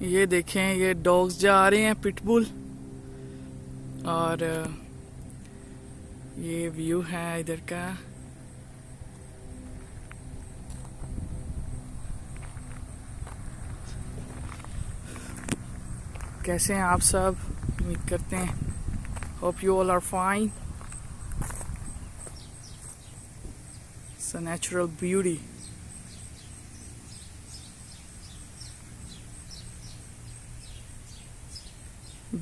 ये देखें, ये डॉग्स जा रहे हैं, पिटबुल। और ये व्यू है इधर का। कैसे हैं आप सब? उम्मीद करते हैं hope you all are fine. It's a natural beauty.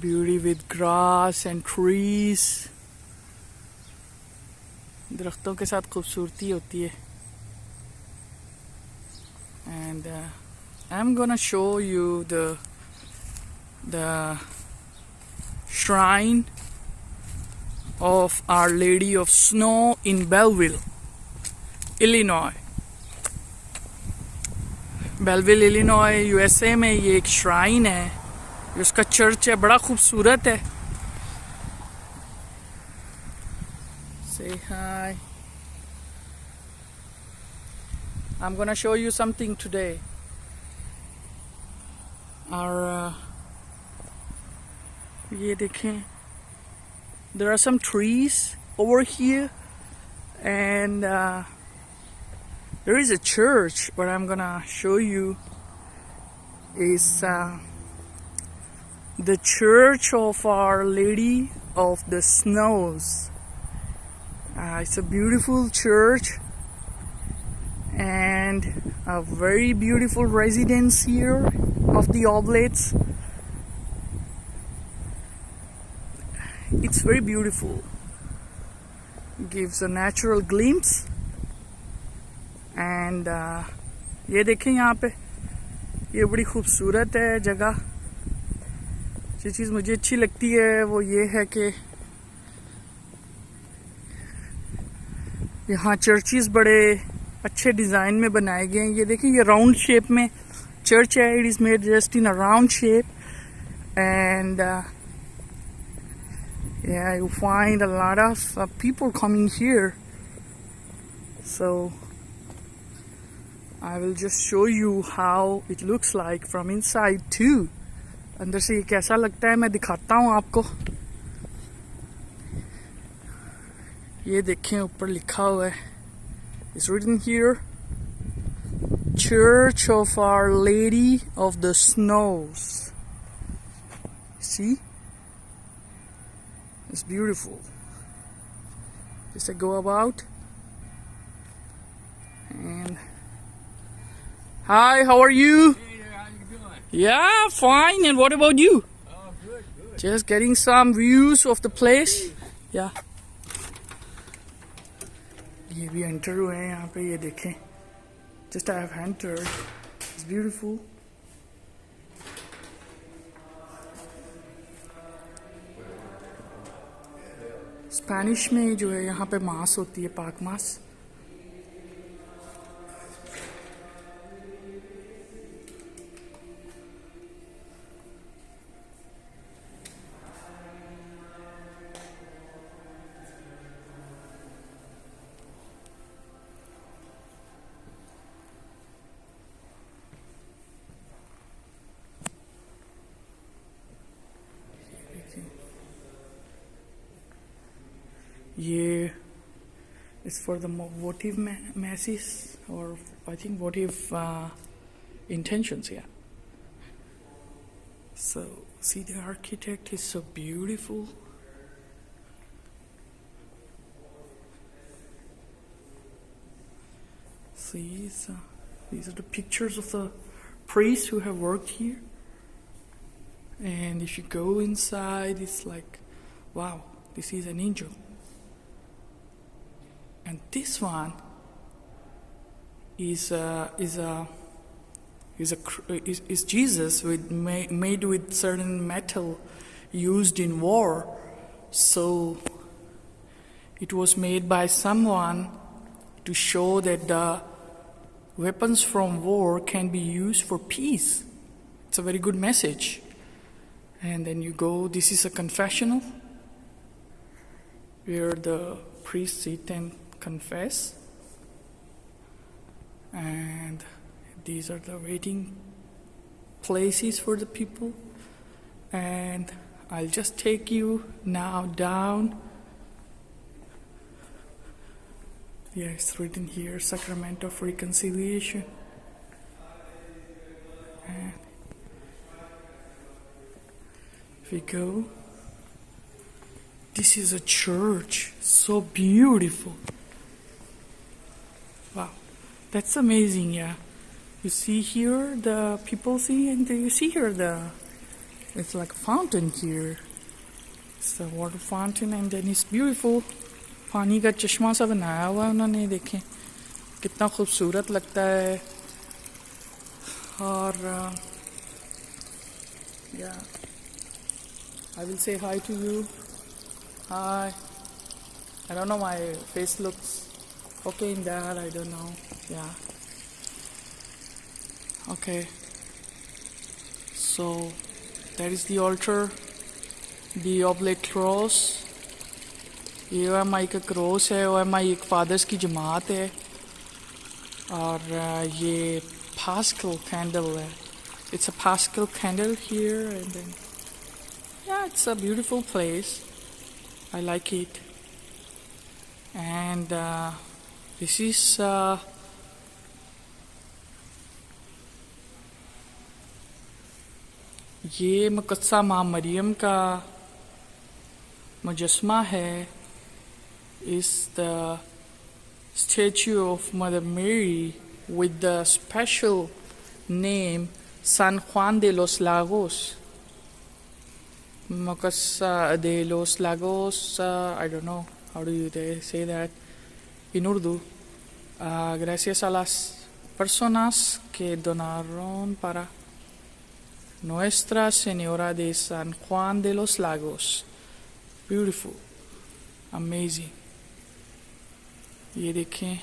Beauty with grass and trees. दरख्तों के साथ खूबसूरती होती है। And I'm gonna show you the shrine of Our Lady of Snow in Belleville, Illinois. Belleville, Illinois, USA में ये एक shrine है। उसका चर्च है, बड़ा खूबसूरत है। Say hi. I'm gonna show you something today. Our ये देखें, there are some trees over here, and there is a church. What I'm gonna show you is the Church of Our Lady of the Snows. It's a beautiful church and a very beautiful residence here of the Oblates. It's very beautiful. Gives a natural glimpse. And ये देखें यहाँ पे, ये बड़ी खूबसूरत है जगह। जो चीज़ मुझे अच्छी लगती है वो ये है कि यहाँ चर्चेस बड़े अच्छे डिज़ाइन में बनाए गए हैं। ये देखिए, ये राउंड शेप में चर्च है। It is made just in a round shape, and yeah, you find a lot of people coming here. So I will just show you how it looks like from inside too. अंदर से ये कैसा लगता है मैं दिखाता हूँ आपको। ये देखें, ऊपर लिखा हुआ है, it's written here, Church of Our Lady of the Snows. See, it's beautiful. Just I go about and hi, how are you? Yeah, fine. And what about you? Oh, good, good. Just getting some views of the place. Yeah. ये भी enter हुए हैं यहाँ पे, ये देखें. Just I have entered. It's beautiful. Spanish में जो है यहाँ पे मास होती है, पाक मास. ये is for the votive masses, or I think votive intentions, yeah. So see, the architect is so beautiful. See, these are the pictures of the priests who have worked here. And if you go inside, it's like, wow, this is an angel. And this one is Jesus made with certain metal used in war. So it was made by someone to show that the weapons from war can be used for peace. It's a very good message. And then you go, this is a confessional where the priests sit and confess. And these are the waiting places for the people. And I'll just take you now down. Yeah, it's written here, Sacrament of Reconciliation. And if we go, this is a church, so beautiful. Wow, that's amazing, yeah. You see here, the people see, and you see here it's like a fountain here. It's a water fountain, and then it's beautiful. पानी का चश्मा सा बनाया हुआ है उन्होंने, देखें कितना खूबसूरत लगता है. और yeah, I will say hi to you. Hi. I don't know, my face looks okay in that, I don't know. Yeah. Okay. So that is the altar, the oblate cross. ये OMI का cross है. OMI एक fathers की जमात है. और ये Paschal candle है. It's a Paschal candle here, and then yeah, it's a beautiful place. I like it. And this is ये मुक़द्दसा माँ मरियम का मुजस्मा है. Is the statue of Mother Mary with the special name San Juan de los Lagos. Muqaddas de los Lagos, I don't know how do you say that in Urdu. Gracias a las personas que donaron para Nuestra Señora de San Juan de los Lagos. Beautiful, amazing. ये देखें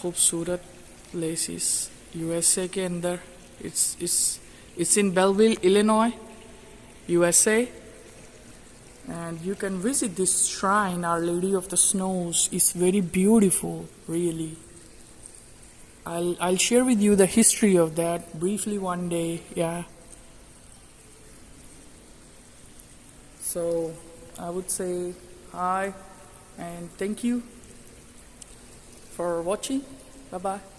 खूबसूरत places USA के अंदर. It's in Belleville, Illinois, USA, and you can visit this shrine. Our Lady of the Snows is very beautiful, really. I'll share with you the history of that briefly one day. Yeah. So I would say hi and thank you for watching. Bye bye.